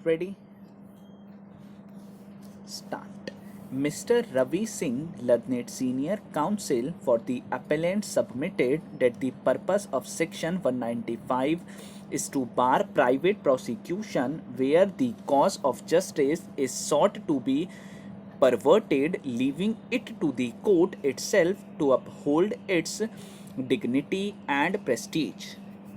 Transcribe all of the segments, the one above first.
Ready? Start. Mr. Ravi Singh, Ladnet Senior Counsel for the appellant, submitted that the purpose of Section 195 is to bar private prosecution where the cause of justice is sought to be perverted, leaving it to the court itself to uphold its dignity and prestige.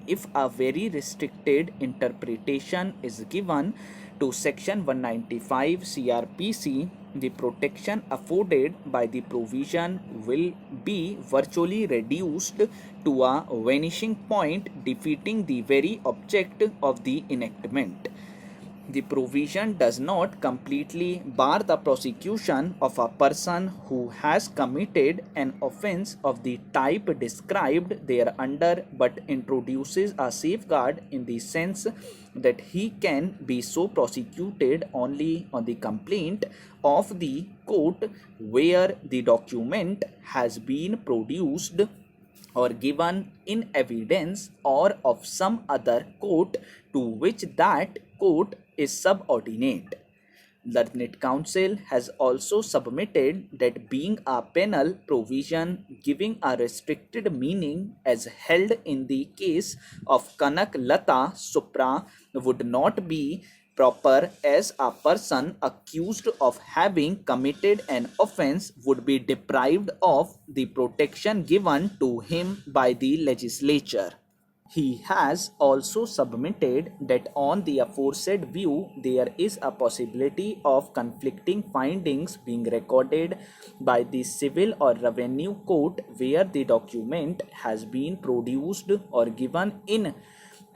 If a very restricted interpretation is given to Section 195 CRPC, the protection afforded by the provision will be virtually reduced to a vanishing point, defeating the very object of the enactment. The provision does not completely bar the prosecution of a person who has committed an offense of the type described thereunder, but introduces a safeguard in the sense that he can be so prosecuted only on the complaint of the court where the document has been produced or given in evidence, or of some other court to which that court is subordinate. Learned Counsel has also submitted that being a penal provision giving a restricted meaning as held in the case of Kanak Lata Supra would not be proper, as a person accused of having committed an offense would be deprived of the protection given to him by the legislature. He has also submitted that on the aforesaid view there is a possibility of conflicting findings being recorded by the civil or revenue court where the document has been produced or given in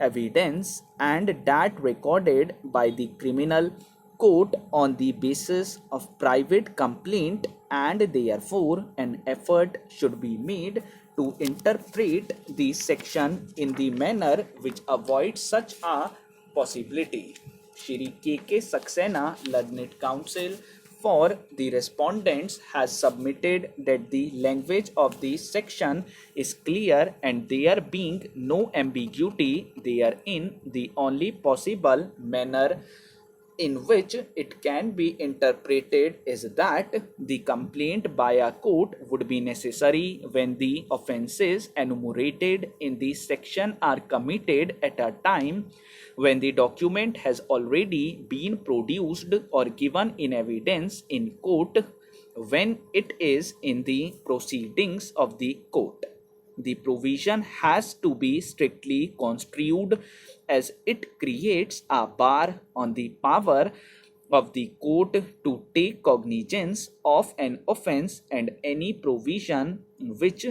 evidence, and that recorded by the criminal court on the basis of private complaint, and therefore an effort should be made to interpret the section in the manner which avoids such a possibility. Shri K.K. Saxena, Learned Counsel for the respondents, has submitted that the language of the section is clear, and there being no ambiguity therein, the only possible manner in which it can be interpreted is that the complaint by a court would be necessary when the offences enumerated in the section are committed at a time when the document has already been produced or given in evidence in court, when it is in the proceedings of the court. The provision has to be strictly construed, as it creates a bar on the power of the court to take cognizance of an offense, and any provision which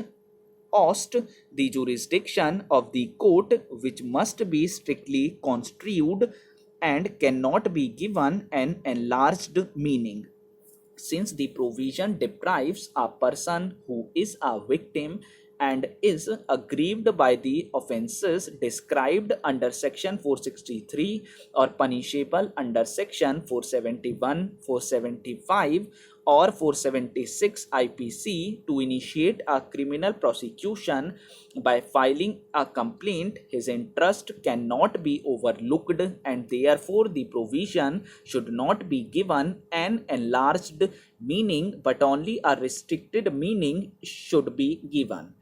oust the jurisdiction of the court, which must be strictly construed and cannot be given an enlarged meaning, since the provision deprives a person who is a victim and is aggrieved by the offences described under section 463 or punishable under section 471, 475 or 476 IPC to initiate a criminal prosecution by filing a complaint. His interest cannot be overlooked, and therefore the provision should not be given an enlarged meaning, but only a restricted meaning should be given.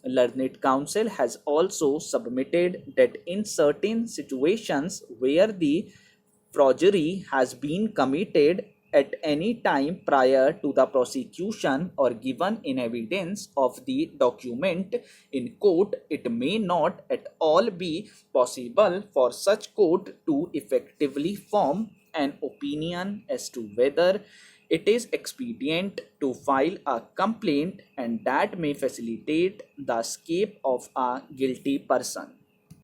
Learned Counsel has also submitted that in certain situations where the forgery has been committed at any time prior to the prosecution or given in evidence of the document in court, it may not at all be possible for such court to effectively form an opinion as to whether it is expedient to file a complaint, and that may facilitate the escape of a guilty person.